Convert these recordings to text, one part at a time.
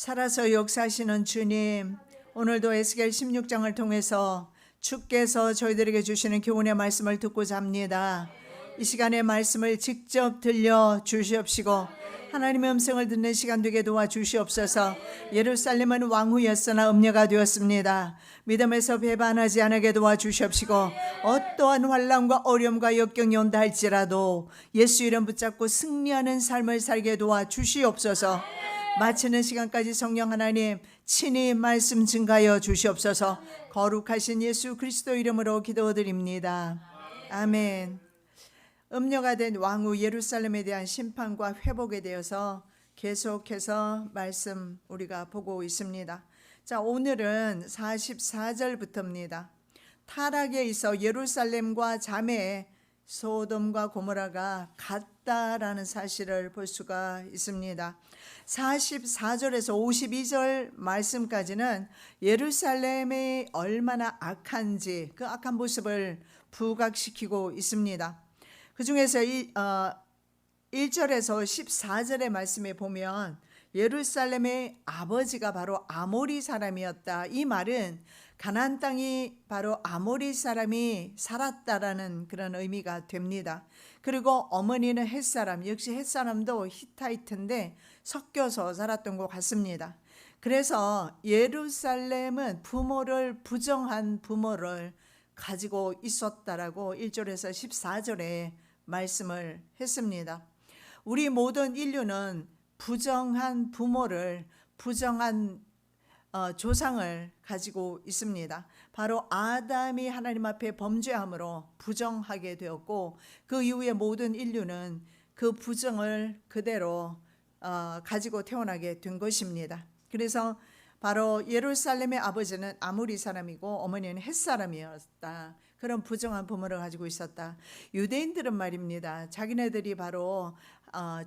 살아서 역사하시는 주님, 오늘도 에스겔 16장을 통해서 주께서 저희들에게 주시는 교훈의 말씀을 듣고자 합니다. 이 시간의 말씀을 직접 들려 주시옵시고 하나님의 음성을 듣는 시간 되게 도와주시옵소서. 예루살렘은 왕후였으나 음녀가 되었습니다. 믿음에서 배반하지 않게 도와주시옵시고 어떠한 환난과 어려움과 역경이 온다 할지라도 예수 이름 붙잡고 승리하는 삶을 살게 도와주시옵소서. 마치는 시간까지 성령 하나님 친히 말씀 증가하여 주시옵소서. 거룩하신 예수 그리스도 이름으로 기도드립니다. 아멘. 음녀가 된 왕후 예루살렘에 대한 심판과 회복에 대해서 계속해서 말씀 우리가 보고 있습니다. 자, 오늘은 44절부터입니다. 타락에 있어 예루살렘과 자매 소돔과 고모라가 같다라는 사실을 볼 수가 있습니다. 44절에서 52절 말씀까지는 예루살렘이 얼마나 악한지 그 악한 모습을 부각시키고 있습니다. 그 중에서 1절에서 14절의 말씀에 보면 예루살렘의 아버지가 바로 아모리 사람이었다. 이 말은 가나안 땅이 바로 아모리 사람이 살았다라는 그런 의미가 됩니다. 그리고 어머니는 헷사람, 역시 헷사람도 히타이트인데 섞여서 살았던 것 같습니다. 그래서 예루살렘은 부정한 부모를 가지고 있었다라고 1절에서 14절에 말씀을 했습니다. 우리 모든 인류는 부정한 부모를, 부정한 조상을 가지고 있습니다. 바로 아담이 하나님 앞에 범죄함으로 부정하게 되었고 그 이후에 모든 인류는 그 부정을 그대로 가지고 태어나게 된 것입니다. 그래서 바로 예루살렘의 아버지는 아모리 사람이고 어머니는 헷 사람이었다. 그런 부정한 부모를 가지고 있었다. 유대인들은 말입니다. 자기네들이 바로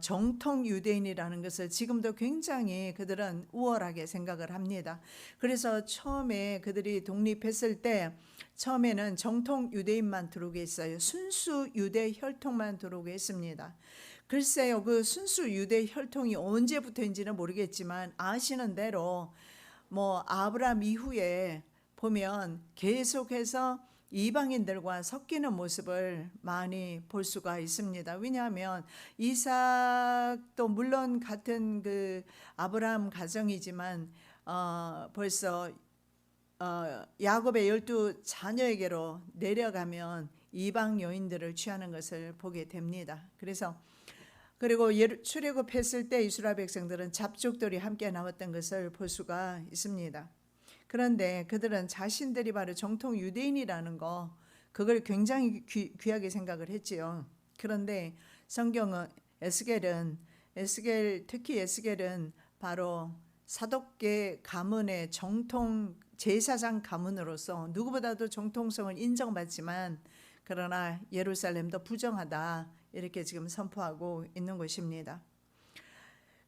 정통 유대인이라는 것을 지금도 굉장히 그들은 우월하게 생각을 합니다. 그래서 처음에 그들이 독립했을 때 처음에는 정통 유대인만 들어오게 했어요. 순수 유대 혈통만 들어오게 했습니다. 글쎄요, 그 순수 유대 혈통이 언제부터인지는 모르겠지만 아시는 대로 아브라함 이후에 보면 계속해서 이방인들과 섞이는 모습을 많이 볼 수가 있습니다. 왜냐하면 이삭도 물론 같은 그 아브라함 가정이지만 벌써 야곱의 12자녀에게로 내려가면 이방 여인들을 취하는 것을 보게 됩니다. 그리고 출애굽했을 때 이스라엘 백성들은 잡족들이 함께 나왔던 것을 볼 수가 있습니다. 그런데 그들은 자신들이 바로 정통 유대인이라는 그걸 굉장히 귀하게 생각을 했지요. 그런데 성경은 특히 에스겔은 바로 사독계 가문의 정통 제사장 가문으로서 누구보다도 정통성을 인정받지만 그러나 예루살렘도 부정하다 이렇게 지금 선포하고 있는 것입니다.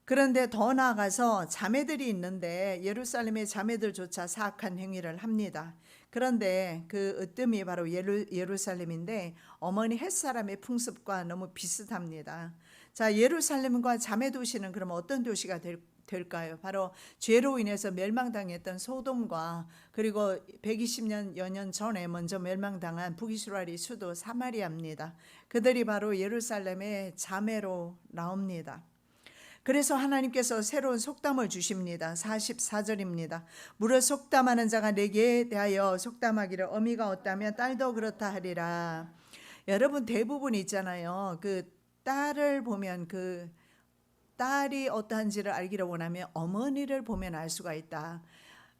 그런데 더 나아가서 자매들이 있는데 예루살렘의 자매들조차 사악한 행위를 합니다. 그런데 그 으뜸이 바로 예루살렘인데 어머니 햇사람의 풍습과 너무 비슷합니다. 자, 예루살렘과 자매 도시는 그럼 어떤 도시가 될까요? 바로 죄로 인해서 멸망당했던 소돔과 그리고 120여 년 전에 먼저 멸망당한 북이스라엘의 수도 사마리아입니다. 그들이 바로 예루살렘의 자매로 나옵니다. 그래서 하나님께서 새로운 속담을 주십니다. 44절입니다. 무릇 속담하는 자가 내게 대하여 속담하기를 어미가 어떠하면 딸도 그렇다 하리라. 여러분 대부분 있잖아요. 그 딸을 보면 그 딸이 어떠한지를 알기를 원하면 어머니를 보면 알 수가 있다.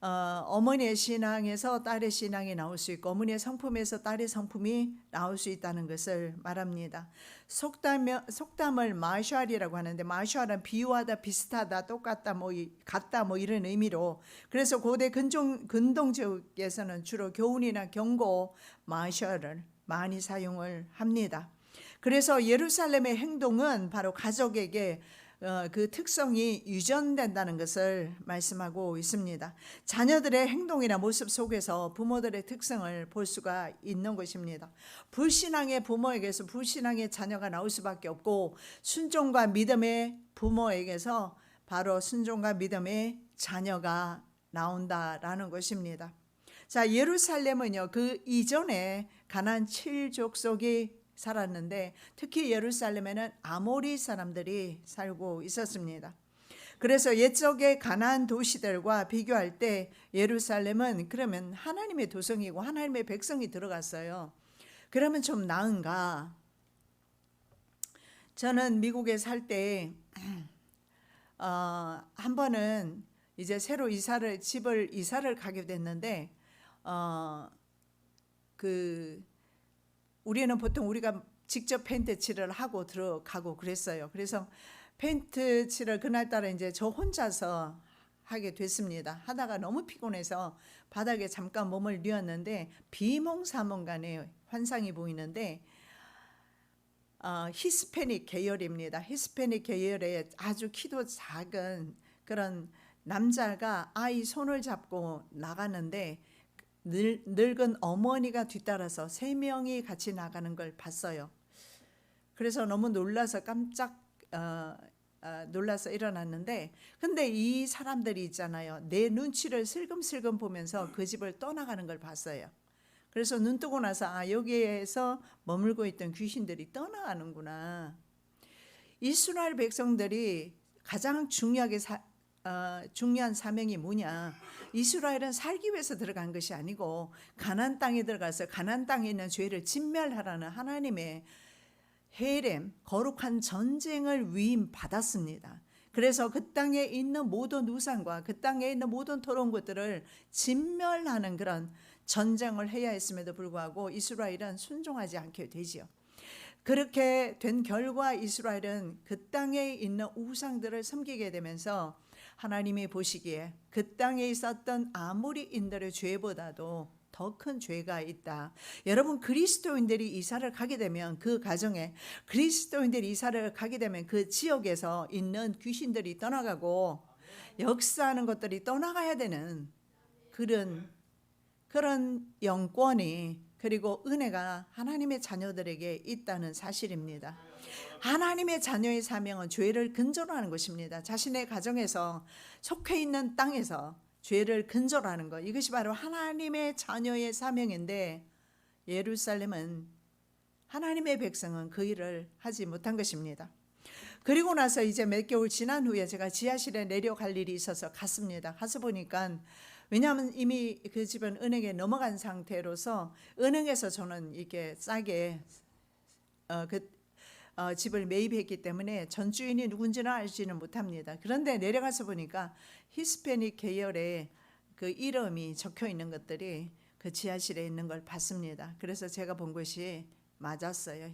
어머니의 신앙에서 딸의 신앙이 나올 수 있고 어머니의 성품에서 딸의 성품이 나올 수 있다는 것을 말합니다. 속담을 마샬이라고 하는데 마샬은 비유하다, 비슷하다, 똑같다, 같다 이런 의미로 그래서 고대 근동지역에서는 주로 교훈이나 경고 마샬을 많이 사용을 합니다. 그래서 예루살렘의 행동은 바로 가족에게 그 특성이 유전된다는 것을 말씀하고 있습니다. 자녀들의 행동이나 모습 속에서 부모들의 특성을 볼 수가 있는 것입니다. 불신앙의 부모에게서 불신앙의 자녀가 나올 수밖에 없고 순종과 믿음의 부모에게서 바로 순종과 믿음의 자녀가 나온다라는 것입니다. 자, 예루살렘은요, 그 이전에 가나안 7족속이 살았는데 특히 예루살렘에는 아모리 사람들이 살고 있었습니다. 그래서 옛적의 가나안 도시들과 비교할 때 예루살렘은 그러면 하나님의 도성이고 하나님의 백성이 들어갔어요. 그러면 좀 나은가? 저는 미국에 살 때 한 번은 이제 새로 집을 이사를 가게 됐는데 우리는 보통 우리가 직접 페인트 칠을 하고 들어가고 그랬어요. 그래서 페인트 칠을 그날따라 이제 저 혼자서 하게 됐습니다. 하다가 너무 피곤해서 바닥에 잠깐 몸을 뉘었는데 비몽사몽간에 환상이 보이는데 히스패닉 계열입니다. 히스패닉 계열의 아주 키도 작은 그런 남자가 아이 손을 잡고 나가는데 늙은 어머니가 뒤따라서 3명이 같이 나가는 걸 봤어요. 그래서 너무 놀라서 깜짝 놀라서 일어났는데, 근데 이 사람들이 있잖아요, 내 눈치를 슬금슬금 보면서 그 집을 떠나가는 걸 봤어요. 그래서 눈 뜨고 나서 여기에서 머물고 있던 귀신들이 떠나가는구나. 이스라엘 백성들이 가장 중요한 사명이 뭐냐? 이스라엘은 살기 위해서 들어간 것이 아니고 가나안 땅에 들어가서 가나안 땅에 있는 죄를 진멸하라는 하나님의 헤렘, 거룩한 전쟁을 위임받았습니다. 그래서 그 땅에 있는 모든 우상과 그 땅에 있는 모든 더러운 것들을 진멸하는 그런 전쟁을 해야 했음에도 불구하고 이스라엘은 순종하지 않게 되지요. 그렇게 된 결과 이스라엘은 그 땅에 있는 우상들을 섬기게 되면서 하나님이 보시기에 그 땅에 있었던 아모리인들의 죄보다도 더 큰 죄가 있다. 여러분, 그리스도인들이 이사를 가게 되면 그 가정에, 그리스도인들이 이사를 가게 되면 그 지역에서 있는 귀신들이 떠나가고 역사하는 것들이 떠나가야 되는 그런 영권이, 그리고 은혜가 하나님의 자녀들에게 있다는 사실입니다. 하나님의 자녀의 사명은 죄를 근절하는 것입니다. 자신의 가정에서 속해 있는 땅에서 죄를 근절하는 것, 이것이 바로 하나님의 자녀의 사명인데 예루살렘은, 하나님의 백성은 그 일을 하지 못한 것입니다. 그리고 나서 이제 몇 개월 지난 후에 제가 지하실에 내려갈 일이 있어서 갔습니다. 가서 보니까, 왜냐하면 이미 그 집은 은행에 넘어간 상태로서 은행에서 저는 이렇게 싸게 집을 매입했기 때문에 전 주인이 누군지는 알지는 못합니다. 그런데 내려가서 보니까 히스패닉 계열의 그 이름이 적혀 있는 것들이 그 지하실에 있는 걸 봤습니다. 그래서 제가 본 것이 맞았어요.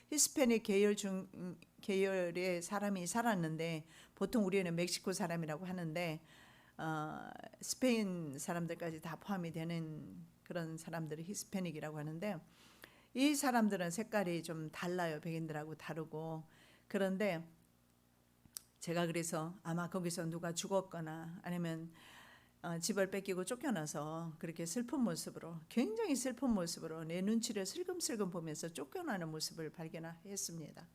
히스패닉 계열의 사람이 살았는데, 보통 우리는 멕시코 사람이라고 하는데 스페인 사람들까지 다 포함이 되는 그런 사람들을 히스패닉이라고 하는데, 이 사람들은 색깔이 좀 달라요. 백인들하고 다르고. 그런데 제가 그래서 아마 거기서 누가 죽었거나 아니면 집을 뺏기고 쫓겨나서 그렇게 슬픈 모습으로, 굉장히 슬픈 모습으로 내 눈치를 슬금슬금 보면서 쫓겨나는 모습을 발견했습니다.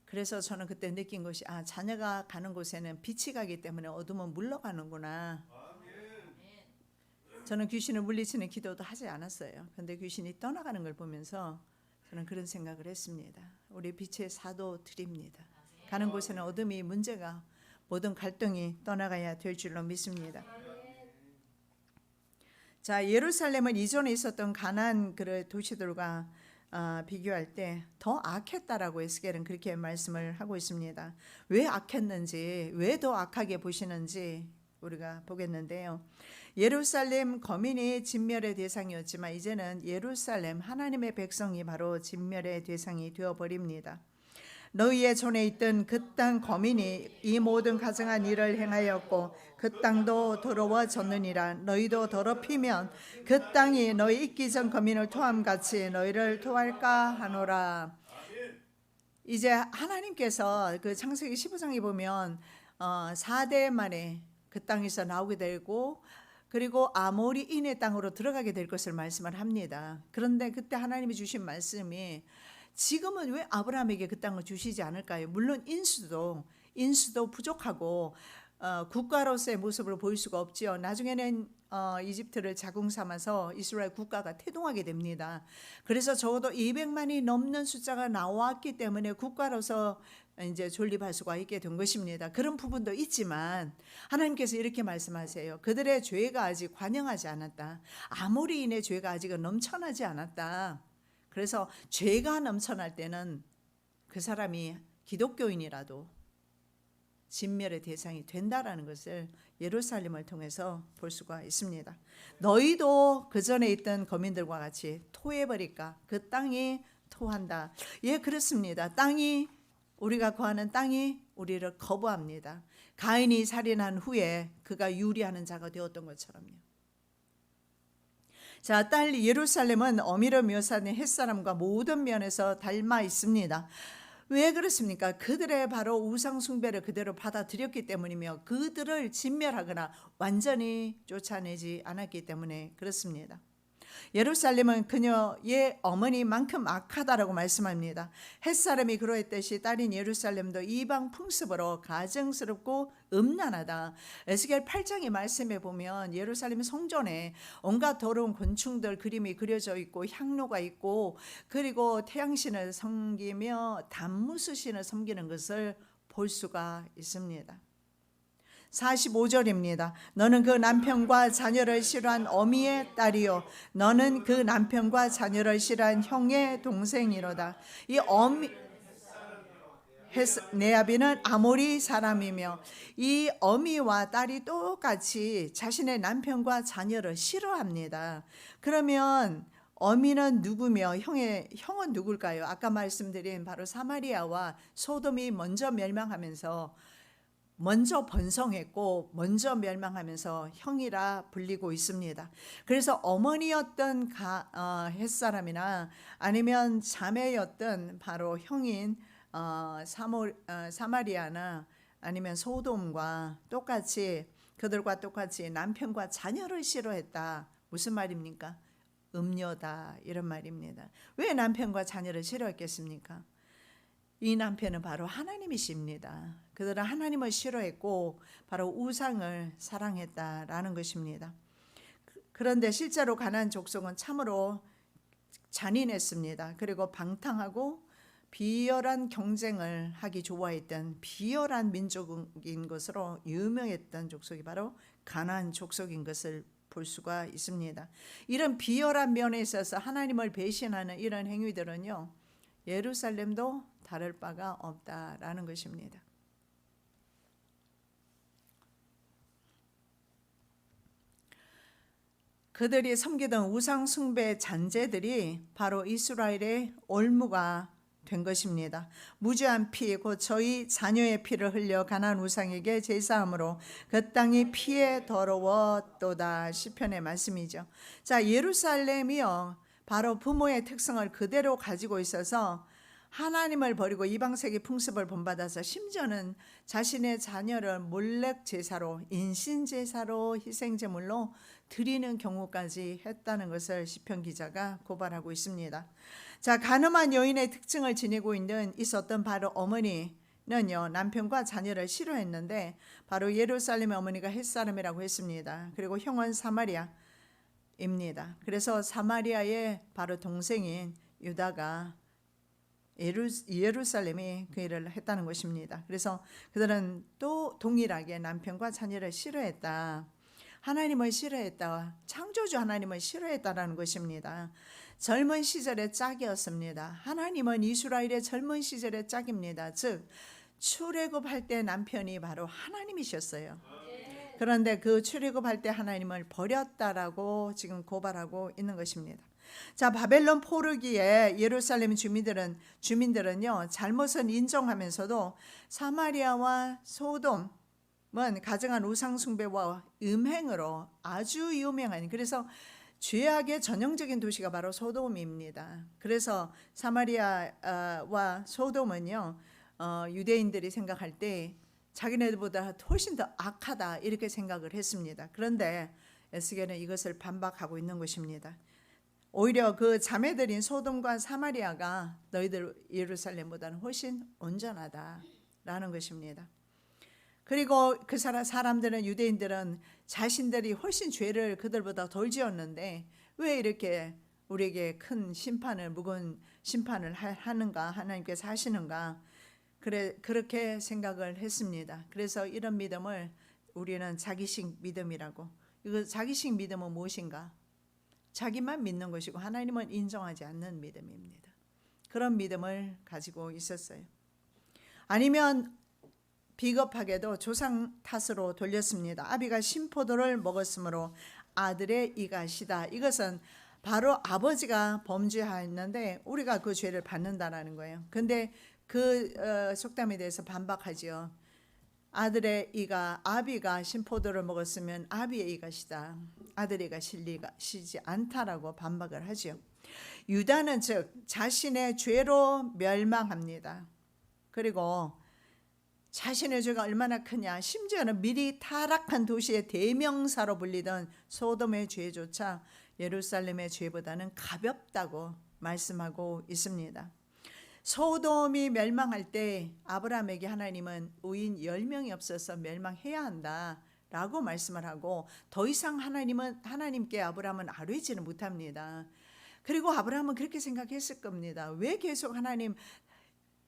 그래서 저는 그때 느낀 것이, 자녀가 가는 곳에는 빛이 가기 때문에 어둠은 물러가는구나. 저는 귀신을 물리치는 기도도 하지 않았어요. 그런데 귀신이 떠나가는 걸 보면서 저는 그런 생각을 했습니다. 우리 빛의 사도들입니다. 가는 곳에는 어둠이 문제가, 모든 갈등이 떠나가야 될 줄로 믿습니다. 자, 예루살렘은 이전에 있었던 가나안 그 도시들과 비교할 때 더 악했다라고 에스겔은 그렇게 말씀을 하고 있습니다. 왜 악했는지, 왜 더 악하게 보시는지 우리가 보겠는데요. 예루살렘 거민이 진멸의 대상이었지만 이제는 예루살렘 하나님의 백성이 바로 진멸의 대상이 되어버립니다. 너희의 전에 있던 그 땅 거민이 이 모든 가증한 일을 행하였고 그 땅도 더러워졌느니라. 너희도 더럽히면 그 땅이 너희 있기 전 거민을 토함같이 너희를 토할까 하노라. 이제 하나님께서 그 창세기 15장에 보면 4대 만에 그 땅에서 나오게 되고, 그리고 아모리인의 땅으로 들어가게 될 것을 말씀을 합니다. 그런데 그때 하나님이 주신 말씀이, 지금은 왜 아브라함에게 그 땅을 주시지 않을까요? 물론 인수도 부족하고 국가로서의 모습을 보일 수가 없지요. 나중에는 이집트를 자궁 삼아서 이스라엘 국가가 태동하게 됩니다. 그래서 적어도 200만이 넘는 숫자가 나왔기 때문에 국가로서 이제 존립할 수가 있게 된 것입니다. 그런 부분도 있지만 하나님께서 이렇게 말씀하세요. 그들의 죄가 아직 관영하지 않았다. 아모리인의 죄가 아직은 넘쳐나지 않았다. 그래서 죄가 넘쳐날 때는 그 사람이 기독교인이라도 진멸의 대상이 된다라는 것을 예루살렘을 통해서 볼 수가 있습니다. 너희도 그 전에 있던 거민들과 같이 토해버릴까? 그 땅이 토한다. 예, 그렇습니다. 땅이, 우리가 거하는 땅이 우리를 거부합니다. 가인이 살인한 후에 그가 유리하는 자가 되었던 것처럼요. 자, 딸 예루살렘은 어미로 묘사된 햇사람과 모든 면에서 닮아 있습니다. 왜 그렇습니까? 그들의 바로 우상 숭배를 그대로 받아들였기 때문이며 그들을 진멸하거나 완전히 쫓아내지 않았기 때문에 그렇습니다. 예루살렘은 그녀의 어머니만큼 악하다라고 말씀합니다. 햇사람이 그러했듯이 딸인 예루살렘도 이방 풍습으로 가증스럽고 음란하다. 에스겔 8장의 말씀에 보면 예루살렘 성전에 온갖 더러운 곤충들 그림이 그려져 있고 향로가 있고 그리고 태양신을 섬기며 단무스신을 섬기는 것을 볼 수가 있습니다. 45절입니다. 너는 그 남편과 자녀를 싫어한 어미의 딸이요 너는 그 남편과 자녀를 싫어한 형의 동생이로다. 이 어미 네아비는 아모리 사람이며 이 어미와 딸이 똑같이 자신의 남편과 자녀를 싫어합니다. 그러면 어미는 누구며 형은 누굴까요? 아까 말씀드린 바로 사마리아와 소돔이 먼저 멸망하면서 먼저 번성했고 먼저 멸망하면서 형이라 불리고 있습니다. 그래서 어머니였던 햇사람이나 아니면 자매였던 바로 형인 사마리아나 아니면 소돔과 똑같이 그들과 똑같이 남편과 자녀를 싫어했다. 무슨 말입니까? 음녀다 이런 말입니다. 왜 남편과 자녀를 싫어했겠습니까? 이 남편은 바로 하나님이십니다. 그들은 하나님을 싫어했고 바로 우상을 사랑했다라는 것입니다. 그런데 실제로 가나안 족속은 참으로 잔인했습니다. 그리고 방탕하고 비열한 경쟁을 하기 좋아했던 비열한 민족인 것으로 유명했던 족속이 바로 가나안 족속인 것을 볼 수가 있습니다. 이런 비열한 면에 있어서 하나님을 배신하는 이런 행위들은요, 예루살렘도 다를 바가 없다라는 것입니다. 그들이 섬기던 우상 숭배 잔재들이 바로 이스라엘의 올무가 된 것입니다. 무죄한 피, 곧 저희 자녀의 피를 흘려 가나안 우상에게 제사함으로 그 땅이 피에 더러웠도다. 시편의 말씀이죠. 자, 예루살렘이요, 바로 부모의 특성을 그대로 가지고 있어서 하나님을 버리고 이방세계 풍습을 본받아서 심지어는 자신의 자녀를 몰렉 제사로, 인신 제사로, 희생 제물로 드리는 경우까지 했다는 것을 시편 기자가 고발하고 있습니다. 자, 간음한 여인의 특징을 지니고 있었던 바로 어머니는요, 남편과 자녀를 싫어했는데 바로 예루살렘의 어머니가 햇사람이라고 했습니다. 그리고 형은 사마리아입니다. 그래서 사마리아의 바로 동생인 유다가 예루살렘이 그 일을 했다는 것입니다. 그래서 그들은 또 동일하게 남편과 자녀를 싫어했다. 하나님을 싫어했다. 창조주 하나님을 싫어했다라는 것입니다. 젊은 시절의 짝이었습니다. 하나님은 이스라엘의 젊은 시절의 짝입니다. 즉 출애굽할 때 남편이 바로 하나님이셨어요. 그런데 그 출애굽할 때 하나님을 버렸다라고 지금 고발하고 있는 것입니다. 자, 바벨론 포르기에 예루살렘 주민들은요, 잘못은 인정하면서도 사마리아와 소돔은 가증한 우상 숭배와 음행으로 아주 유명한, 그래서 죄악의 전형적인 도시가 바로 소돔입니다. 그래서 사마리아와 소돔은요, 유대인들이 생각할 때 자기네들보다 훨씬 더 악하다 이렇게 생각을 했습니다. 그런데 에스겔은 이것을 반박하고 있는 것입니다. 오히려 그 자매들인 소돔과 사마리아가 너희들 예루살렘보다는 훨씬 온전하다라는 것입니다. 그리고 그 사람들은, 유대인들은 자신들이 훨씬 죄를 그들보다 덜 지었는데 왜 이렇게 우리에게 큰 심판을, 무거운 심판을 하는가, 하나님께서 하시는가, 그렇게 생각을 했습니다. 그래서 이런 믿음을 우리는 자기식 믿음이라고. 이거 자기식 믿음은 무엇인가? 자기만 믿는 것이고 하나님은 인정하지 않는 믿음입니다. 그런 믿음을 가지고 있었어요. 아니면 비겁하게도 조상 탓으로 돌렸습니다. 아비가 신포도를 먹었으므로 아들의 이가시다. 이것은 바로 아버지가 범죄하였는데 우리가 그 죄를 받는다라는 거예요. 근데 그 속담에 대해서 반박하지요. 아들의 이가, 아비가 신포도를 먹었으면 아비의 이가시다, 아들의 이가 시지 않다라고 반박을 하지요. 유다는 즉 자신의 죄로 멸망합니다. 그리고 자신의 죄가 얼마나 크냐, 심지어는 미리 타락한 도시의 대명사로 불리던 소돔의 죄조차 예루살렘의 죄보다는 가볍다고 말씀하고 있습니다. 소돔이 멸망할 때 아브라함에게 하나님은 의인 10명이 없어서 멸망해야 한다라고 말씀을 하고, 더 이상 하나님께 아브라함은 아뢰지는 못합니다. 그리고 아브라함은 그렇게 생각했을 겁니다. 왜 계속 하나님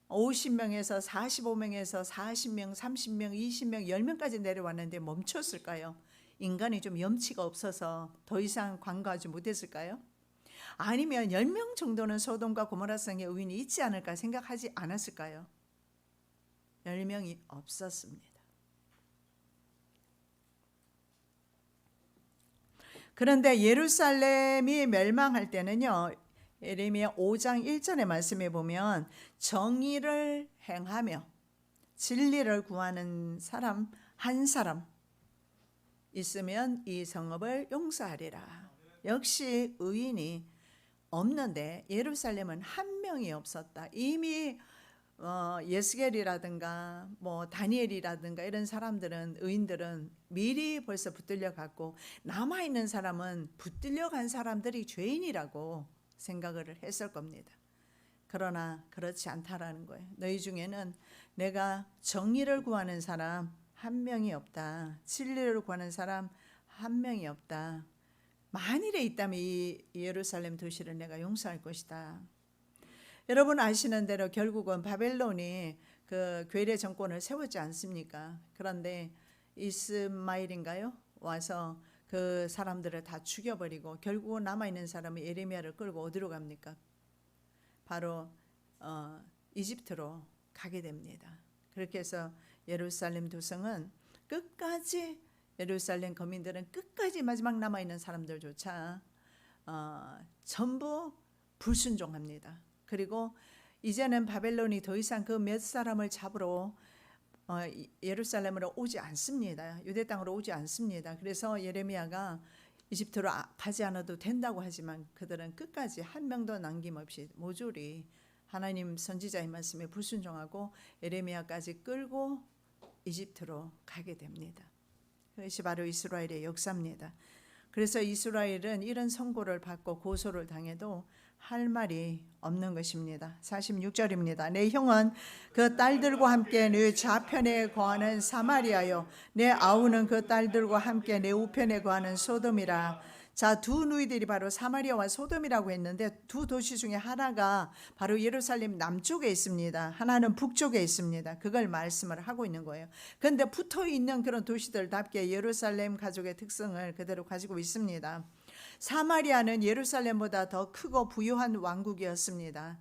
50명에서 45명에서 40명, 30명, 20명, 10명까지 내려왔는데 멈췄을까요? 인간이 좀 염치가 없어서 더 이상 관과하지 못했을까요? 아니면 10명 정도는 소돔과 고모라성의 의인이 있지 않을까 생각하지 않았을까요? 10명이 없었습니다. 그런데 예루살렘이 멸망할 때는요, 예레미야 5장 1절의 말씀에 보면 정의를 행하며 진리를 구하는 사람 한 사람 있으면 이 성읍을 용서하리라. 역시 의인이 없는데 예루살렘은 한 명이 없었다. 이미 예스겔이라든가 뭐 다니엘이라든가 이런 사람들은, 의인들은 미리 벌써 붙들려 갔고, 남아 있는 사람은 붙들려 간 사람들이 죄인이라고 생각을 했을 겁니다. 그러나 그렇지 않다라는 거예요. 너희 중에는 내가 정의를 구하는 사람 한 명이 없다, 진리를 구하는 사람 한 명이 없다. 만일에 있다면 이 예루살렘 도시를 내가 용서할 것이다. 여러분 아시는 대로 결국은 바벨론이 그 괴뢰 정권을 세웠지 않습니까? 그런데 이스마일인가요? 와서 그 사람들을 다 죽여버리고 결국은 남아있는 사람이 예레미야를 끌고 어디로 갑니까? 바로 이집트로 가게 됩니다. 그렇게 해서 예루살렘 도성은 끝까지, 예루살렘 거민들은 끝까지 마지막 남아있는 사람들조차 전부 불순종합니다. 그리고 이제는 바벨론이 더 이상 그 몇 사람을 잡으러 예루살렘으로 오지 않습니다. 유대 땅으로 오지 않습니다. 그래서 예레미야가 이집트로 가지 않아도 된다고 하지만 그들은 끝까지 한 명도 남김없이 모조리 하나님 선지자의 말씀에 불순종하고 예레미야까지 끌고 이집트로 가게 됩니다. 그것이 바로 이스라엘의 역사입니다. 그래서 이스라엘은 이런 선고를 받고 고소를 당해도 할 말이 없는 것입니다. 46절입니다. 내 형은 그 딸들과 함께 내 좌편에 거하는 사마리아요, 내 아우는 그 딸들과 함께 내 우편에 거하는 소돔이라. 자, 두 누이들이 바로 사마리아와 소돔이라고 했는데 두 도시 중에 하나가 바로 예루살렘 남쪽에 있습니다. 하나는 북쪽에 있습니다. 그걸 말씀을 하고 있는 거예요. 그런데 붙어 있는 그런 도시들답게 예루살렘 가족의 특성을 그대로 가지고 있습니다. 사마리아는 예루살렘보다 더 크고 부유한 왕국이었습니다.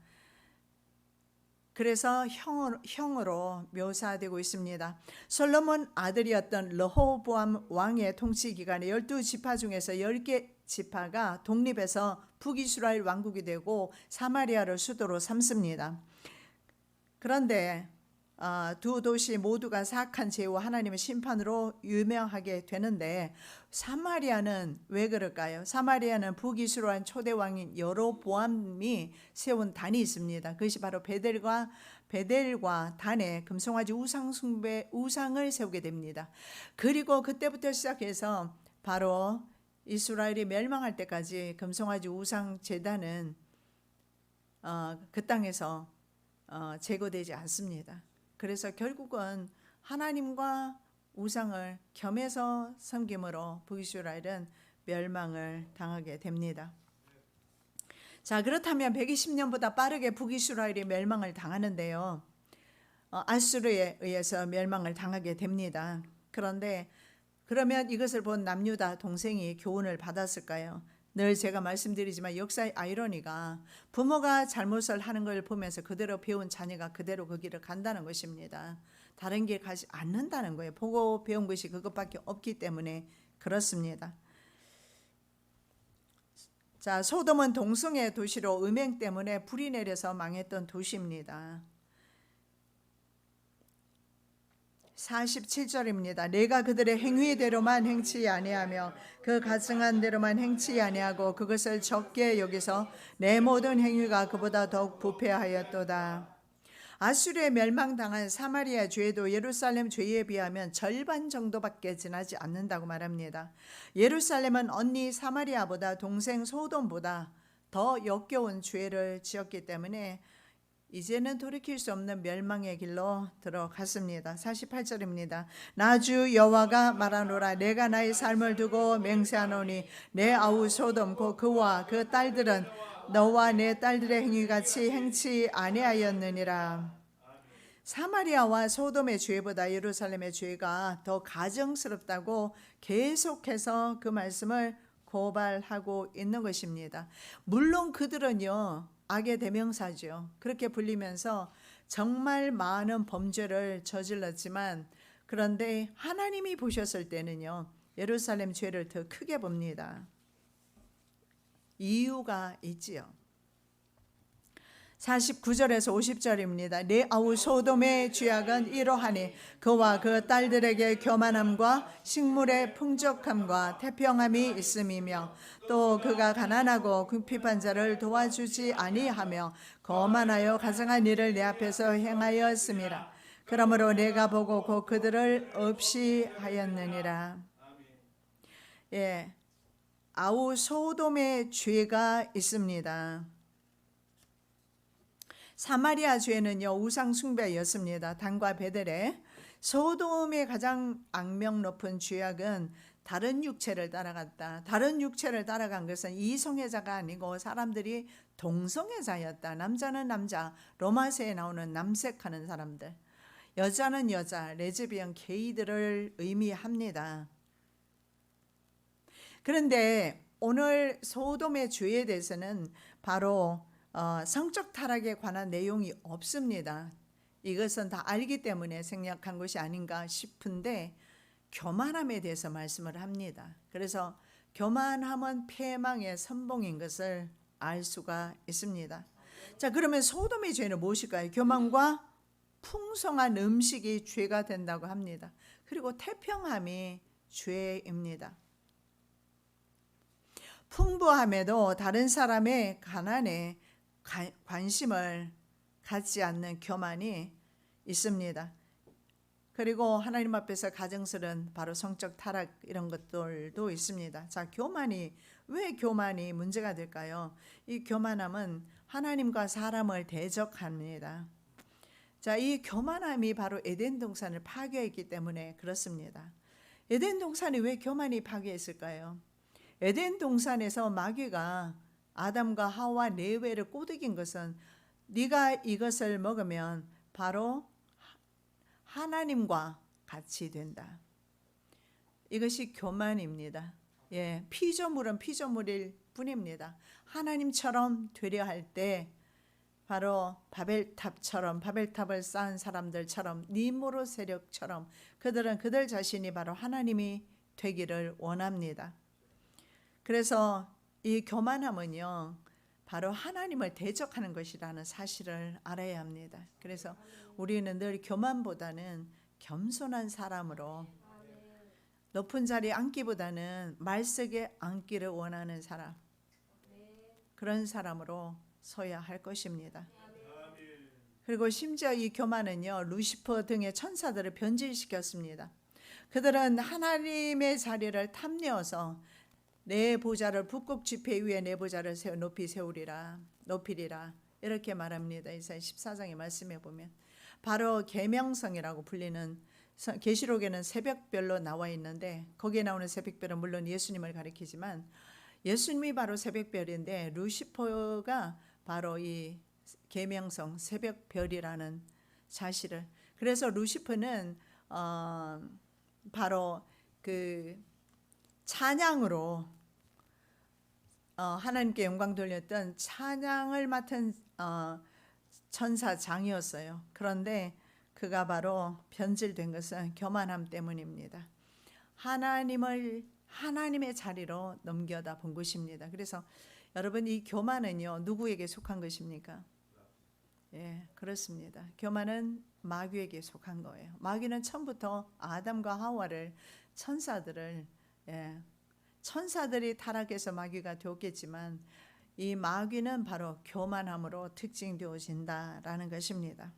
그래서 형으로 묘사되고 있습니다. 솔로몬 아들이었던 르호보암 왕의 통치 기간에 12지파 중에서 10개 지파가 독립해서 북이스라엘 왕국이 되고 사마리아를 수도로 삼습니다. 그런데 두 도시 모두가 사악한 죄와 하나님의 심판으로 유명하게 되는데, 사마리아는 왜 그럴까요? 사마리아는 북이스라엘 초대 왕인 여로보암이 세운 단이 있습니다. 그것이 바로 베델과 단에 금송아지 우상을 세우게 됩니다. 그리고 그때부터 시작해서 바로 이스라엘이 멸망할 때까지 금송아지 우상 제단은 그 땅에서 제거되지 않습니다. 그래서 결국은 하나님과 우상을 겸해서 섬김으로 북이스라엘은 멸망을 당하게 됩니다. 자, 그렇다면 120년보다 빠르게 북이스라엘이 멸망을 당하는데요. 아수르에 의해서 멸망을 당하게 됩니다. 그런데 그러면 이것을 본 남유다 동생이 교훈을 받았을까요? 늘 제가 말씀드리지만 역사의 아이러니가 부모가 잘못을 하는 걸 보면서 그대로 배운 자녀가 그대로 그 길을 간다는 것입니다. 다른 길 가지 않는다는 거예요. 보고 배운 것이 그것밖에 없기 때문에 그렇습니다. 자, 소돔은 동성애 도시로 음행 때문에 불이 내려서 망했던 도시입니다. 47절입니다. 내가 그들의 행위대로만 행치 아니하며 그 가증한 대로만 행치 아니하고 그것을 적게 여기서 내 모든 행위가 그보다 더욱 부패하였도다. 아수르에 멸망당한 사마리아 죄도 예루살렘 죄에 비하면 절반 정도밖에 지나지 않는다고 말합니다. 예루살렘은 언니 사마리아보다 동생 소돔보다 더 역겨운 죄를 지었기 때문에 이제는 돌이킬 수 없는 멸망의 길로 들어갔습니다. 48절입니다. 나 주 여호와가 말하노라. 내가 나의 삶을 두고 맹세하노니 내 아우 소돔 곧 그와 그 딸들은 너와 내 딸들의 행위같이 행치 아니하였느니라. 사마리아와 소돔의 죄보다 예루살렘의 죄가 더 가증스럽다고 계속해서 그 말씀을 고발하고 있는 것입니다. 물론 그들은요, 악의 대명사죠. 그렇게 불리면서 정말 많은 범죄를 저질렀지만, 그런데 하나님이 보셨을 때는요, 예루살렘 죄를 더 크게 봅니다. 이유가 있지요. 49절에서 50절입니다. 내 아우 소돔의 죄악은 이러하니 그와 그 딸들에게 교만함과 식물의 풍족함과 태평함이 있음이며 또 그가 가난하고 궁핍한 자를 도와주지 아니하며 거만하여 가증한 일을 내 앞에서 행하였음이라. 그러므로 내가 보고 곧 그들을 없이 하였느니라. 예, 아우 소돔의 죄가 있습니다. 사마리아 죄는요, 우상 숭배였습니다. 단과 베델에. 소돔의 가장 악명 높은 죄악은 다른 육체를 따라갔다. 다른 육체를 따라간 것은 이성애자가 아니고 사람들이 동성애자였다. 남자는 남자, 로마서에 나오는 남색하는 사람들, 여자는 여자, 레즈비언, 게이들을 의미합니다. 그런데 오늘 소돔의 죄에 대해서는 바로 성적 타락에 관한 내용이 없습니다. 이것은 다 알기 때문에 생략한 것이 아닌가 싶은데 교만함에 대해서 말씀을 합니다. 그래서 교만함은 패망의 선봉인 것을 알 수가 있습니다. 자, 그러면 소돔의 죄는 무엇일까요? 교만과 풍성한 음식이 죄가 된다고 합니다. 그리고 태평함이 죄입니다. 풍부함에도 다른 사람의 가난에 관심을 갖지 않는 교만이 있습니다. 그리고 하나님 앞에서 가증스러운 바로 성적 타락 이런 것들도 있습니다. 자, 왜 교만이 문제가 될까요? 이 교만함은 하나님과 사람을 대적합니다. 자, 이 교만함이 바로 에덴 동산을 파괴했기 때문에 그렇습니다. 에덴 동산이 왜 교만이 파괴했을까요? 에덴 동산에서 마귀가 아담과 하와 내외를 꼬드긴 것은 네가 이것을 먹으면 바로 하나님과 같이 된다. 이것이 교만입니다. 예, 피조물은 피조물일 뿐입니다. 하나님처럼 되려 할 때 바로 바벨탑을 쌓은 사람들처럼 니므롯 세력처럼 그들은 그들 자신이 바로 하나님이 되기를 원합니다. 그래서 이 교만함은요, 바로 하나님을 대적하는 것이라는 사실을 알아야 합니다. 그래서 우리는 늘 교만보다는 겸손한 사람으로, 높은 자리에 앉기보다는 말석에 앉기를 원하는 사람, 그런 사람으로 서야 할 것입니다. 그리고 심지어 이 교만은요, 루시퍼 등의 천사들을 변질시켰습니다. 그들은 하나님의 자리를 탐내어서 내 보좌를 북극 지폐 위에 내 보좌를 높이리라 이렇게 말합니다. 이사야 14장의 말씀에 보면 바로 계명성이라고 불리는 계시록에는 새벽별로 나와 있는데 거기에 나오는 새벽별은 물론 예수님을 가리키지만 예수님이 바로 새벽별인데 루시퍼가 바로 이 계명성 새벽별이라는 사실을, 그래서 루시퍼는 바로 그 찬양으로 하나님께 영광 돌렸던 찬양을 맡은 천사장이었어요. 그런데 그가 바로 변질된 것은 교만함 때문입니다. 하나님의 자리로 넘겨다 본 것입니다. 그래서 여러분, 이 교만은요, 누구에게 속한 것입니까? 예, 그렇습니다. 교만은 마귀에게 속한 거예요. 마귀는 처음부터 아담과 하와를, 천사들을, 천사들이 타락해서 마귀가 되었겠지만 이 마귀는 바로 교만함으로 특징되어진다라는 것입니다.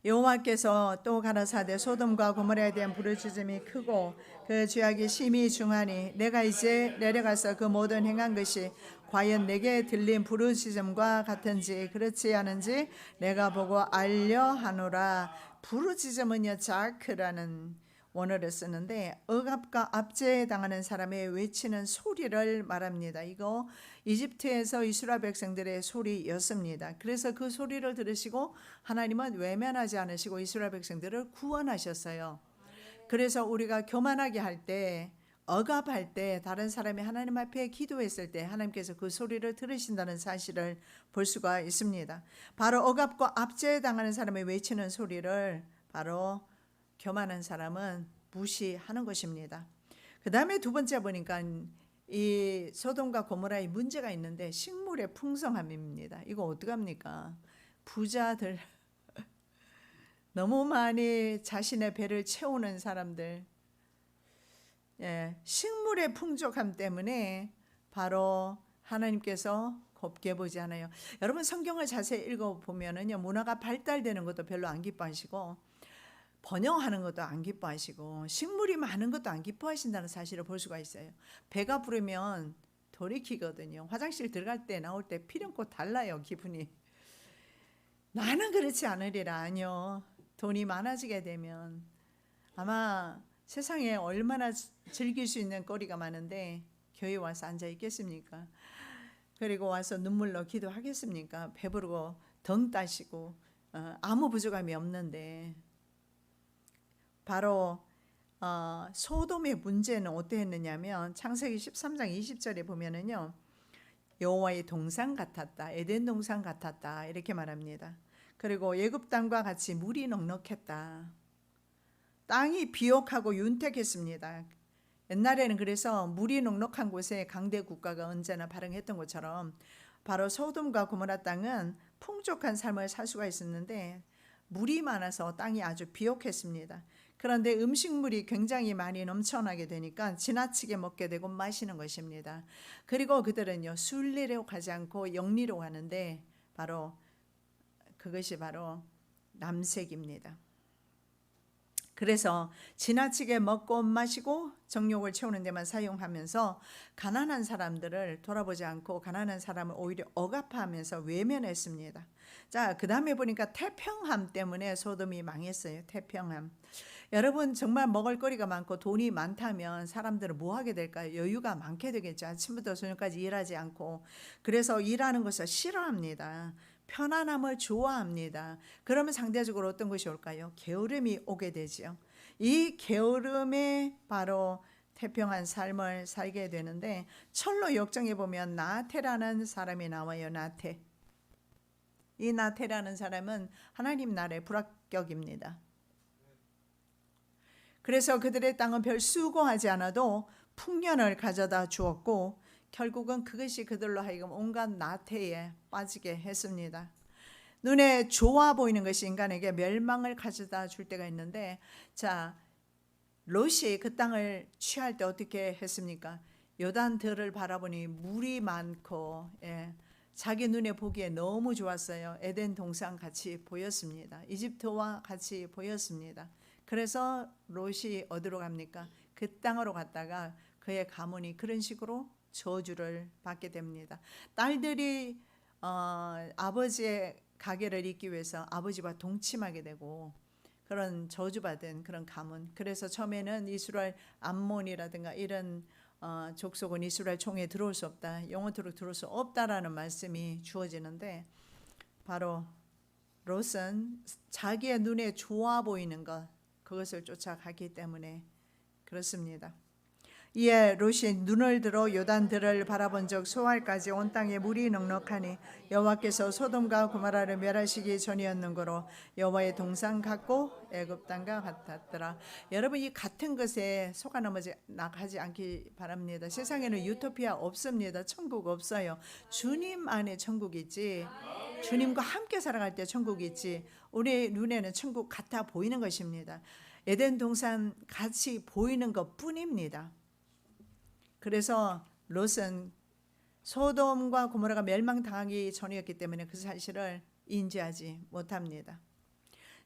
여호와께서 또 가라사대 소돔과 고모라에 대한 부르짖음이 크고 그 죄악이 심히 중하니 내가 이제 내려가서 그 모든 행한 것이 과연 내게 들린 부르짖음과 같은지 그렇지 않은지 내가 보고 알려하노라. 부르짖음은요, 자크라는 원어를 쓰는데 억압과 압제에 당하는 사람의 외치는 소리를 말합니다. 이거 이집트에서 이스라엘 백성들의 소리였습니다. 그래서 그 소리를 들으시고 하나님은 외면하지 않으시고 이스라엘 백성들을 구원하셨어요. 그래서 우리가 교만하게 할 때, 억압할 때, 다른 사람이 하나님 앞에 기도했을 때 하나님께서 그 소리를 들으신다는 사실을 볼 수가 있습니다. 바로 억압과 압제에 당하는 사람의 외치는 소리를 바로 교만한 사람은 무시하는 것입니다. 그 다음에 두 번째 보니까 이 소돔과 고모라에 문제가 있는데 식물의 풍성함입니다. 이거 어떡합니까? 부자들 너무 많이 자신의 배를 채우는 사람들, 식물의 풍족함 때문에 바로 하나님께서 곱게 보지 않아요. 여러분, 성경을 자세히 읽어보면은요, 문화가 발달되는 것도 별로 안 기뻐하시고 번영하는 것도 안 기뻐하시고 식물이 많은 것도 안 기뻐하신다는 사실을 볼 수가 있어요. 배가 부르면 돌이키거든요. 화장실 들어갈 때 나올 때 피령꽃 달라요, 기분이. 나는 그렇지 않으리라. 아니요, 돈이 많아지게 되면 아마 세상에 얼마나 즐길 수 있는 거리가 많은데 교회 와서 앉아 있겠습니까? 그리고 와서 눈물로 기도하겠습니까? 배부르고 덩 따시고 아무 부족함이 없는데. 바로 소돔의 문제는 어떠했느냐면 창세기 13장 20절에 보면은요, 여호와의 동산 같았다, 에덴 동산 같았다 이렇게 말합니다. 그리고 애굽 땅과 같이 물이 넉넉했다. 땅이 비옥하고 윤택했습니다. 옛날에는 그래서 물이 넉넉한 곳에 강대 국가가 언제나 발흥했던 것처럼 바로 소돔과 고모라 땅은 풍족한 삶을 살 수가 있었는데 물이 많아서 땅이 아주 비옥했습니다. 그런데 음식물이 굉장히 많이 넘쳐나게 되니까 지나치게 먹게 되고 마시는 것입니다. 그리고 그들은요, 순리로 가지 않고 영리로 가는데 바로 그것이 바로 남색입니다. 그래서 지나치게 먹고 마시고 정욕을 채우는 데만 사용하면서 가난한 사람들을 돌아보지 않고 가난한 사람을 오히려 억압하면서 외면했습니다. 자, 그 다음에 보니까 태평함 때문에 소돔이 망했어요. 태평함. 여러분, 정말 먹을거리가 많고 돈이 많다면 사람들은 뭐 하게 될까요? 여유가 많게 되겠죠. 아침부터 저녁까지 일하지 않고. 그래서 일하는 것을 싫어합니다. 편안함을 좋아합니다. 그러면 상대적으로 어떤 것이 올까요? 게으름이 오게 되죠. 이 게으름에 바로 태평한 삶을 살게 되는데 철로 역정에 보면 나태라는 사람이 나와요. 나태. 이 나태라는 사람은 하나님 나라의 불합격입니다. 그래서 그들의 땅은 별 수고하지 않아도 풍년을 가져다 주었고 결국은 그것이 그들로 하여금 온갖 나태에 빠지게 했습니다. 눈에 좋아 보이는 것이 인간에게 멸망을 가져다 줄 때가 있는데, 자, 롯이 그 땅을 취할 때 어떻게 했습니까? 요단들을 바라보니 물이 많고 자기 눈에 보기에 너무 좋았어요. 에덴 동산 같이 보였습니다. 이집트와 같이 보였습니다. 그래서 롯이 어디로 갑니까? 그 땅으로 갔다가 그의 가문이 그런 식으로 저주를 받게 됩니다. 딸들이 아버지의 가게를 잇기 위해서 아버지와 동침하게 되고, 그런 저주받은 그런 가문. 그래서 처음에는 이스라엘 암몬이라든가 이런 족속은 이스라엘 총에 들어올 수 없다, 영원토록 들어올 수 없다라는 말씀이 주어지는데, 바로 롯은 자기의 눈에 좋아 보이는 것, 그것을 쫓아가기 때문에 그렇습니다. 이에 롯이 눈을 들어 요단들을 바라본 적 소알까지 온 땅에 물이 넉넉하니 여호와께서 소돔과 고모라를 멸하시기 전이었는고로 여호와의 동상 같고 애굽 땅과 같았더라. 여러분, 이 같은 것에 속아 넘어가지 않기 바랍니다. 세상에는 유토피아 없습니다. 천국 없어요. 주님 안에 천국이 있지, 주님과 함께 살아갈 때 천국이 있지, 우리 눈에는 천국 같아 보이는 것입니다. 에덴 동산 같이 보이는 것 뿐입니다. 그래서 롯은 소돔과 고모라가 멸망당하기 전이었기 때문에 그 사실을 인지하지 못합니다.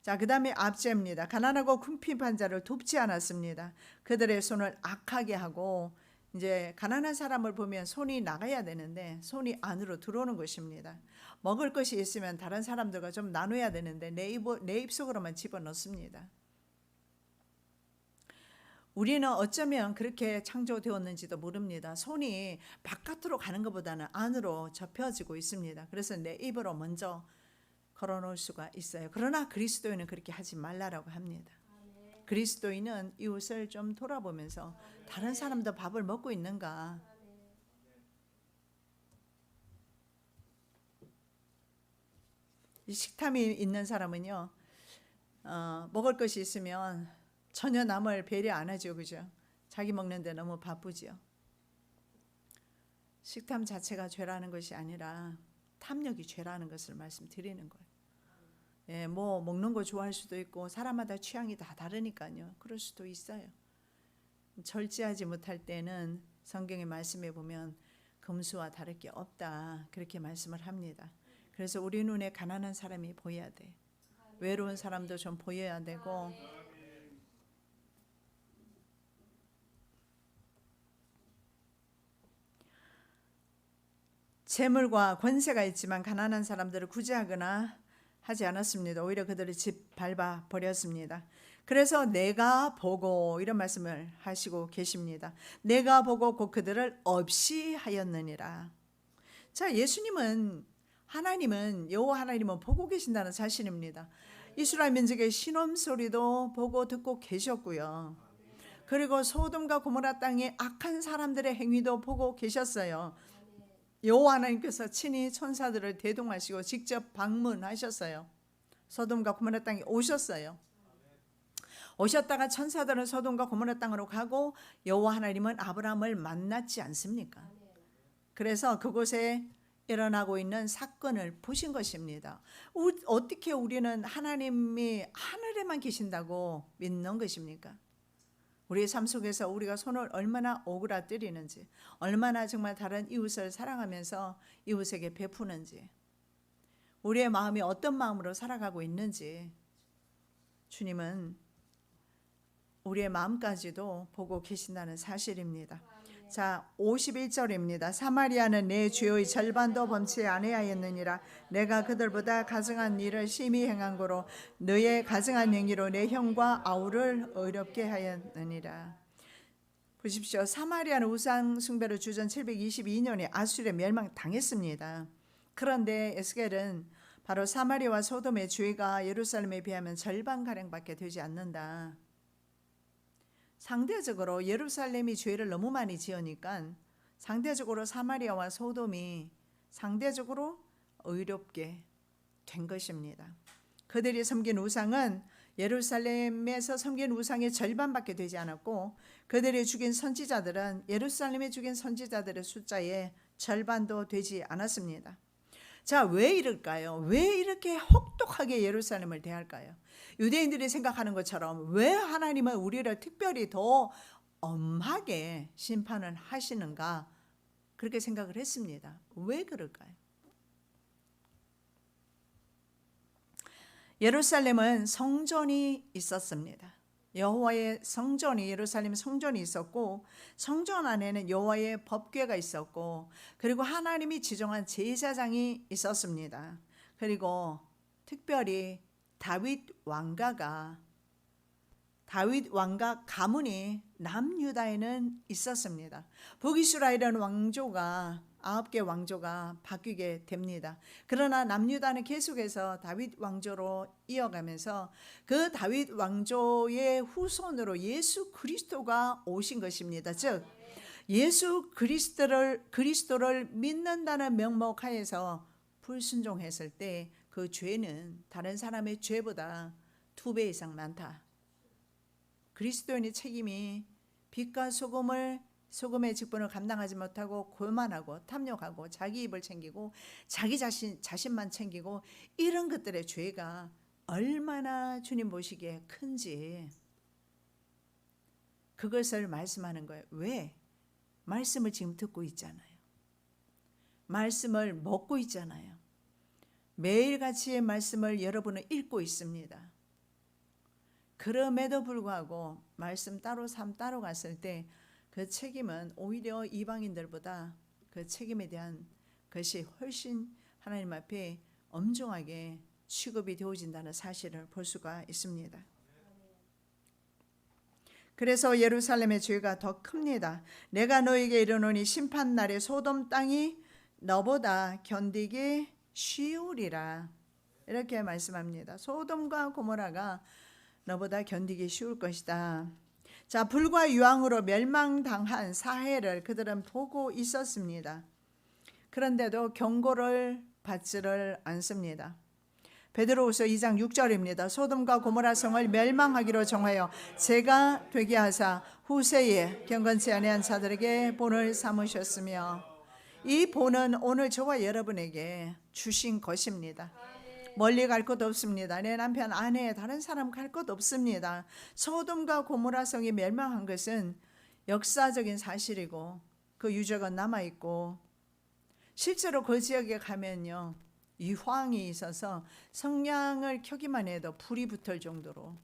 자, 그 다음에 압제입니다. 가난하고 궁핍한 자를 돕지 않았습니다. 그들의 손을 악하게 하고, 이제 가난한 사람을 보면 손이 나가야 되는데 손이 안으로 들어오는 것입니다. 먹을 것이 있으면 다른 사람들과 좀 나눠야 되는데 내 입속으로만 집어넣습니다. 우리는 어쩌면 그렇게 창조되었는지도 모릅니다. 손이 바깥으로 가는 것보다는 안으로 접혀지고 있습니다. 그래서 내 입으로 먼저 걸어놓을 수가 있어요. 그러나 그리스도인은 그렇게 하지 말라라고 합니다. 그리스도인은 이웃을 좀 돌아보면서 다른 사람도 밥을 먹고 있는가, 이 식탐이 있는 사람은요, 먹을 것이 있으면 전혀 남을 배려 안 하죠, 그죠? 자기 먹는데 너무 바쁘죠. 식탐 자체가 죄라는 것이 아니라 탐욕이 죄라는 것을 말씀드리는 거예요. 예, 뭐 먹는 거 좋아할 수도 있고 사람마다 취향이 다 다르니까요. 그럴 수도 있어요. 절제하지 못할 때는 성경의 말씀에 보면 금수와 다를 게 없다, 그렇게 말씀을 합니다. 그래서 우리 눈에 가난한 사람이 보여야 돼. 외로운 사람도 좀 보여야 되고, 재물과 권세가 있지만 가난한 사람들을 구제하거나 하지 않았습니다. 오히려 그들을 짓밟아 버렸습니다. 그래서 내가 보고, 이런 말씀을 하시고 계십니다. 내가 보고 곧 그들을 없이 하였느니라. 자, 예수님은, 하나님은, 여호와 하나님은 보고 계신다는 사실입니다. 이스라엘 민족의 신음소리도 보고 듣고 계셨고요. 그리고 소돔과 고모라 땅의 악한 사람들의 행위도 보고 계셨어요. 여호와 하나님께서 친히 천사들을 대동하시고 직접 방문하셨어요. 소돔과 고모라 땅에 오셨어요. 오셨다가 천사들은 소돔과 고모라 땅으로 가고 여호와 하나님은 아브라함을 만났지 않습니까? 그래서 그곳에 일어나고 있는 사건을 보신 것입니다. 어떻게 우리는 하나님이 하늘에만 계신다고 믿는 것입니까? 우리의 삶 속에서 우리가 손을 얼마나 오그라뜨리는지, 얼마나 정말 다른 이웃을 사랑하면서 이웃에게 베푸는지, 우리의 마음이 어떤 마음으로 살아가고 있는지 주님은 우리의 마음까지도 보고 계신다는 사실입니다. 자, 51절입니다. 사마리아는 내 주의 절반도 범치 아니하였느니라. 내가 그들보다 가증한 일을 심히 행한 고로 너의 가증한 행위로 내 형과 아우를 어렵게 하였느니라. 보십시오. 사마리아는 우상 숭배로 주전 722년에 아수르에 멸망당했습니다. 그런데 에스겔은 바로 사마리아와 소돔의 죄가 예루살렘에 비하면 절반가량밖에 되지 않는다. 상대적으로 예루살렘이 죄를 너무 많이 지으니까 상대적으로 사마리아와 소돔이 상대적으로 의롭게 된 것입니다. 그들이 섬긴 우상은 예루살렘에서 섬긴 우상의 절반밖에 되지 않았고, 그들이 죽인 선지자들은 예루살렘에 죽인 선지자들의 숫자의 절반도 되지 않았습니다. 자, 왜 이럴까요? 왜 이렇게 혹독하게 예루살렘을 대할까요? 유대인들이 생각하는 것처럼 왜 하나님은 우리를 특별히 더 엄하게 심판을 하시는가, 그렇게 생각을 했습니다. 왜 그럴까요? 예루살렘은 성전이 있었습니다. 여호와의 성전이, 예루살렘 성전이 있었고, 성전 안에는 여호와의 법궤가 있었고, 그리고 하나님이 지정한 제사장이 있었습니다. 그리고 특별히 다윗 왕가가 다윗 왕과 가문이 남유다에는 있었습니다. 북이스라엘은 왕조가 9개 왕조가 바뀌게 됩니다. 그러나 남유다는 계속해서 다윗 왕조로 이어가면서 그 다윗 왕조의 후손으로 예수 그리스도가 오신 것입니다. 즉 예수 그리스도를 믿는다는 명목하에서 불순종했을 때 그 죄는 다른 사람의 죄보다 2배 이상 많다. 그리스도인의 책임이 빛과 소금의 직분을 감당하지 못하고 교만하고 탐욕하고 자기 입을 챙기고 자기 자신만 챙기고 이런 것들의 죄가 얼마나 주님 보시기에 큰지 그것을 말씀하는 거예요. 왜? 말씀을 지금 듣고 있잖아요. 말씀을 먹고 있잖아요. 매일같이 말씀을 여러분은 읽고 있습니다. 그럼에도 불구하고 말씀 따로 삶 따로 갔을 때 그 책임은 오히려 이방인들보다 그 책임에 대한 것이 훨씬 하나님 앞에 엄중하게 취급이 되어진다는 사실을 볼 수가 있습니다. 그래서 예루살렘의 죄가 더 큽니다. 내가 너에게 이르노니 심판날에 소돔 땅이 너보다 견디기 쉬우리라. 이렇게 말씀합니다. 소돔과 고모라가 너보다 견디기 쉬울 것이다. 자, 불과 유황으로 멸망당한 사해를 그들은 보고 있었습니다. 그런데도 경고를 받지를 않습니다. 베드로후서 2장 6절입니다. 소돔과 고모라 성을 멸망하기로 정하여 제가 되게 하사 후세에 경건치 아니한 자들에게 본을 삼으셨으며 이 본은 오늘 저와 여러분에게 주신 것입니다. 멀리 갈 것 없습니다. 내 남편, 아내, 다른 사람 갈 것 없습니다. 소돔과 고모라 성이 멸망한 것은 역사적인 사실이고 그 유적은 남아있고 실제로 그 지역에 가면요 유황이 있어서 성냥을 켜기만 해도 불이 붙을 정도로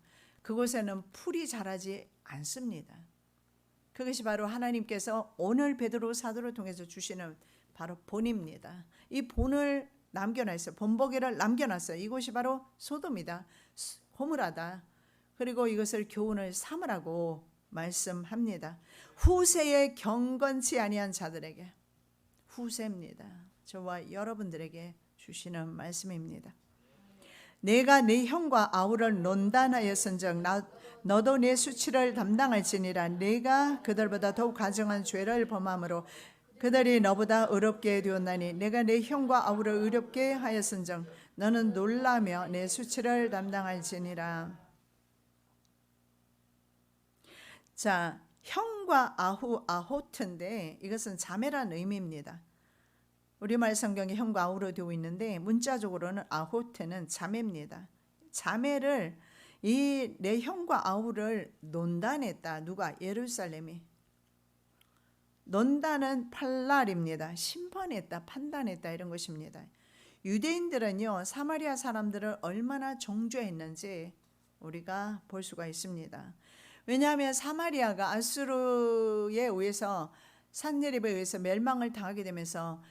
그곳에는 풀이 자라지 않습니다. 그것이 바로 하나님께서 오늘 베드로 사도를 통해서 주시는 바로 본입니다. 이 본을 남겨놨어요. 본보기를 남겨놨어요. 이곳이 바로 소돔이다, 고모라다. 그리고 이것을 교훈을 삼으라고 말씀합니다. 후세에 경건치 아니한 자들에게, 후세입니다. 저와 여러분들에게 주시는 말씀입니다. 내가 네 형과 아우를 논단하였은즉 너도 내 수치를 담당할지니라. 내가 그들보다 더욱 가증한 죄를 범함으로 그들이 너보다 의롭게 되었나니 내가 내 형과 아우를 의롭게 하였은즉 너는 놀라며 내 수치를 담당할지니라. 자, 형과 아호트인데 이것은 자매란 의미입니다. 우리말 성경에 형과 아우로 되어 있는데 문자적으로는 아호트는 자매입니다. 자매를 이 내 형과 아우를 논단했다. 누가? 예루살렘이. 논단은 판랄입니다. 심판했다, 판단했다 이런 것입니다. 유대인들은요 사마리아 사람들을 얼마나 정죄했는지 우리가 볼 수가 있습니다. 왜냐하면 사마리아가 아수르에 의해서 산헤립에 의해서 멸망을 당하게 되면서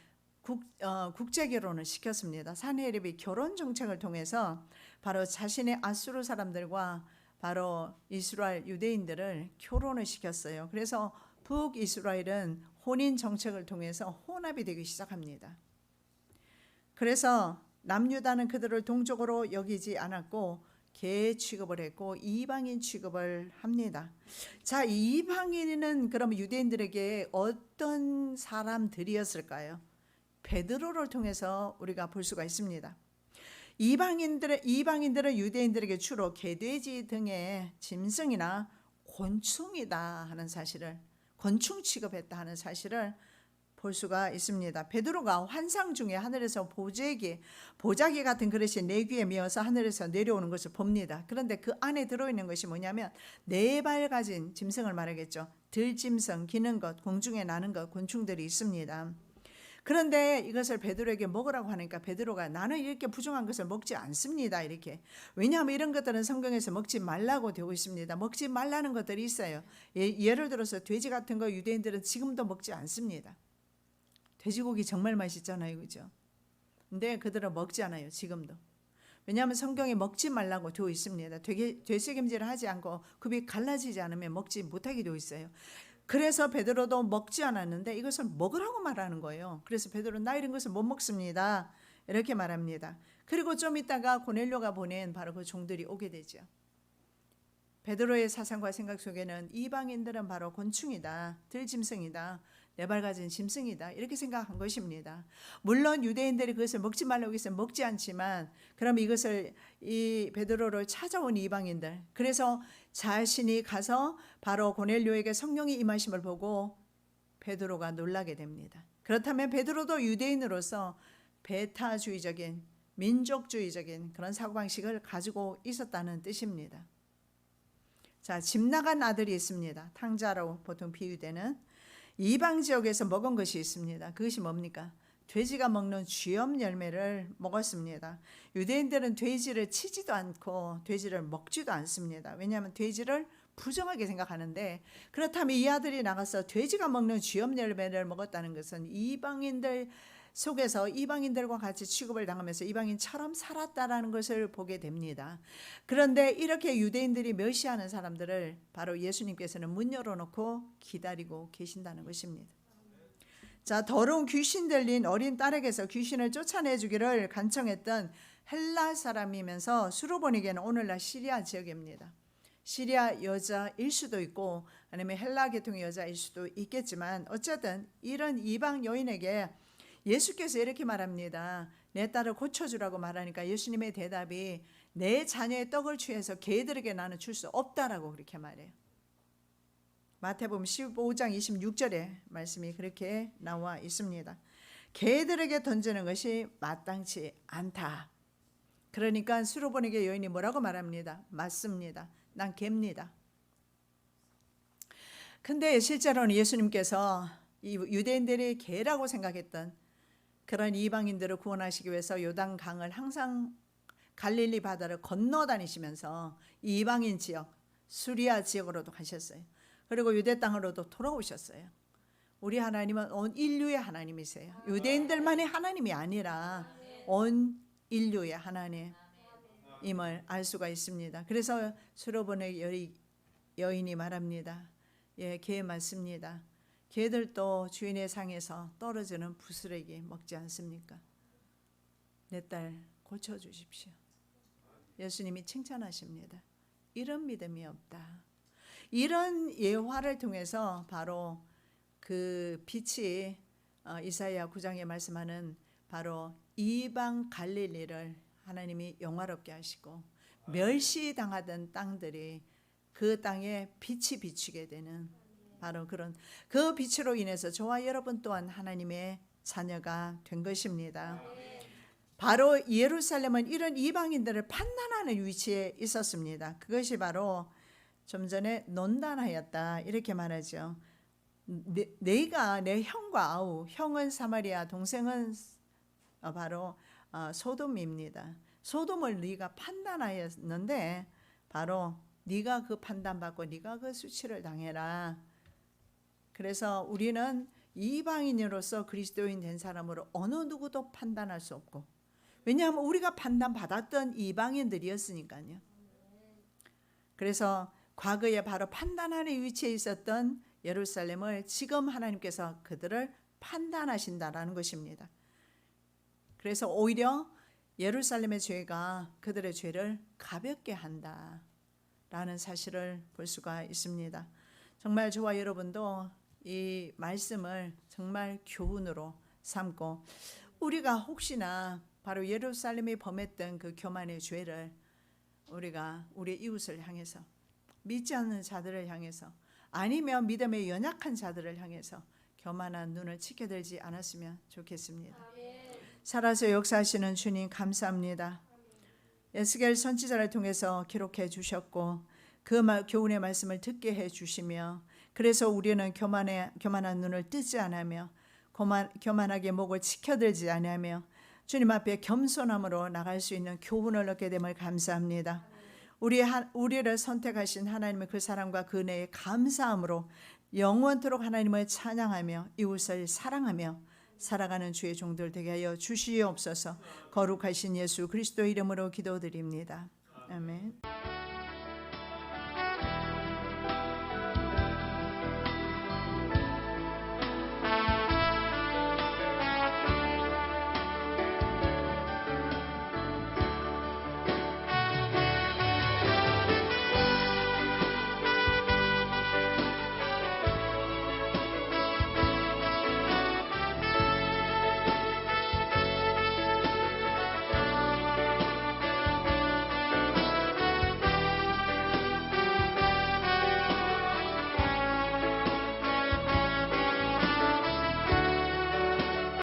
국제 결혼을 시켰습니다. 산헤립이 결혼 정책을 통해서 바로 자신의 아수르 사람들과 바로 이스라엘 유대인들을 결혼을 시켰어요. 그래서 북이스라엘은 혼인 정책을 통해서 혼합이 되기 시작합니다. 그래서 남유다는 그들을 동족으로 여기지 않았고 개 취급을 했고 이방인 취급을 합니다. 자, 이방인은 그럼 유대인들에게 어떤 사람들이었을까요? 베드로를 통해서 우리가 볼 수가 있습니다. 이방인들은 유대인들에게 주로 개돼지 등의 짐승이나 곤충이다 하는 사실을, 곤충 취급했다 하는 사실을 볼 수가 있습니다. 베드로가 환상 중에 하늘에서 보자기 같은 그릇이 내 귀에 메어서 하늘에서 내려오는 것을 봅니다. 그런데 그 안에 들어있는 것이 뭐냐면 4발 가진 짐승을 말하겠죠. 들짐승, 기는 것, 공중에 나는 것, 곤충들이 있습니다. 그런데 이것을 베드로에게 먹으라고 하니까 베드로가 나는 이렇게 부정한 것을 먹지 않습니다. 이렇게. 왜냐하면 이런 것들은 성경에서 먹지 말라고 되어 있습니다. 먹지 말라는 것들이 있어요. 예를 들어서 돼지 같은 거 유대인들은 지금도 먹지 않습니다. 돼지고기 정말 맛있잖아요. 그죠? 근데 그들은 먹지 않아요. 지금도. 왜냐하면 성경에 먹지 말라고 되어 있습니다. 되새김질을 하지 않고 급이 갈라지지 않으면 먹지 못하게 되어 있어요. 그래서 베드로도 먹지 않았는데 이것을 먹으라고 말하는 거예요. 그래서 베드로는 나 이런 것을 못 먹습니다, 이렇게 말합니다. 그리고 좀 있다가 고넬료가 보낸 바로 그 종들이 오게 되죠. 베드로의 사상과 생각 속에는 이방인들은 바로 곤충이다, 들짐승이다, 네 발 가진 짐승이다, 이렇게 생각한 것입니다. 물론 유대인들이 그것을 먹지 말라고 해서 먹지 않지만, 그럼 이것을 이 베드로를 찾아온 이방인들, 그래서 자신이 가서 바로 고넬료에게 성령이 임하심을 보고 베드로가 놀라게 됩니다. 그렇다면 베드로도 유대인으로서 배타주의적인, 민족주의적인 그런 사고방식을 가지고 있었다는 뜻입니다. 자, 집 나간 아들이 있습니다. 탕자로 보통 비유되는 이방 지역에서 먹은 것이 있습니다. 그것이 뭡니까? 돼지가 먹는 쥐염 열매를 먹었습니다. 유대인들은 돼지를 치지도 않고 돼지를 먹지도 않습니다. 왜냐하면 돼지를 부정하게 생각하는데, 그렇다면 이 아들이 나가서 돼지가 먹는 쥐염 열매를 먹었다는 것은 이방인들 속에서 이방인들과 같이 취급을 당하면서 이방인처럼 살았다라는 것을 보게 됩니다. 그런데 이렇게 유대인들이 멸시하는 사람들을 바로 예수님께서는 문 열어놓고 기다리고 계신다는 것입니다. 자, 더러운 귀신 들린 어린 딸에게서 귀신을 쫓아내주기를 간청했던 헬라 사람이면서 수로보니게는 오늘날 시리아 지역입니다. 시리아 여자일 수도 있고 아니면 헬라 계통의 여자일 수도 있겠지만, 어쨌든 이런 이방 여인에게 예수께서 이렇게 말합니다. 내 딸을 고쳐주라고 말하니까 예수님의 대답이 내 자녀의 떡을 취해서 개들에게 나는 줄 수 없다라고 그렇게 말해요. 마태복음 15장 26절에 말씀이 그렇게 나와 있습니다. 개들에게 던지는 것이 마땅치 않다. 그러니까 수로보니게 여인이 뭐라고 말합니다. 맞습니다. 난 개입니다. 근데 실제로는 예수님께서 이 유대인들이 개라고 생각했던 그런 이방인들을 구원하시기 위해서 요단강을 항상 갈릴리 바다를 건너 다니시면서 이방인 지역, 수리아 지역으로도 가셨어요. 그리고 유대 땅으로도 돌아오셨어요. 우리 하나님은 온 인류의 하나님이세요. 유대인들만의 하나님이 아니라 온 인류의 하나님임을 알 수가 있습니다. 그래서 수로보니 여인이 말합니다. 예, 개 맞습니다. 개들도 주인의 상에서 떨어지는 부스러기 먹지 않습니까? 내 딸 고쳐주십시오. 예수님이 칭찬하십니다. 이런 믿음이 없다. 이런 예화를 통해서 바로 그 빛이 이사야 9장에 말씀하는 바로 이방 갈릴리를 하나님이 영화롭게 하시고 멸시당하던 땅들이 그 땅에 빛이 비추게 되는 바로 그런 그 빛으로 인해서 저와 여러분 또한 하나님의 자녀가 된 것입니다. 바로 예루살렘은 이런 이방인들을 판단하는 위치에 있었습니다. 그것이 바로 좀 전에 논단하였다 이렇게 말하죠. 네가 내 형과 아우, 형은 사마리아, 동생은 바로 소돔입니다. 소돔을 네가 판단하였는데 바로 네가 그 판단받고 네가 그 수치를 당해라. 그래서 우리는 이방인으로서 그리스도인 된 사람으로 어느 누구도 판단할 수 없고, 왜냐하면 우리가 판단받았던 이방인들이었으니까요. 그래서 과거에 바로 판단하는 위치에 있었던 예루살렘을 지금 하나님께서 그들을 판단하신다라는 것입니다. 그래서 오히려 예루살렘의 죄가 그들의 죄를 가볍게 한다라는 사실을 볼 수가 있습니다. 정말 저와 여러분도 이 말씀을 정말 교훈으로 삼고, 우리가 혹시나 바로 예루살렘이 범했던 그 교만의 죄를 우리가 우리 이웃을 향해서, 믿지 않는 자들을 향해서, 아니면 믿음에 연약한 자들을 향해서 교만한 눈을 치켜들지 않았으면 좋겠습니다. 살아서 역사하시는 주님 감사합니다. 에스겔 선지자를 통해서 기록해 주셨고 그 교훈의 말씀을 듣게 해 주시며, 그래서 우리는 교만한 눈을 뜨지 않으며 교만하게 목을 치켜들지 않으며 주님 앞에 겸손함으로 나갈 수 있는 교훈을 얻게 됨을 감사합니다. 우리를 선택하신 하나님의 그 사랑과 그 은혜에 감사함으로 영원토록 하나님을 찬양하며 이웃을 사랑하며 살아가는 주의 종들 되게 하여 주시옵소서. 거룩하신 예수 그리스도 이름으로 기도드립니다. 아멘.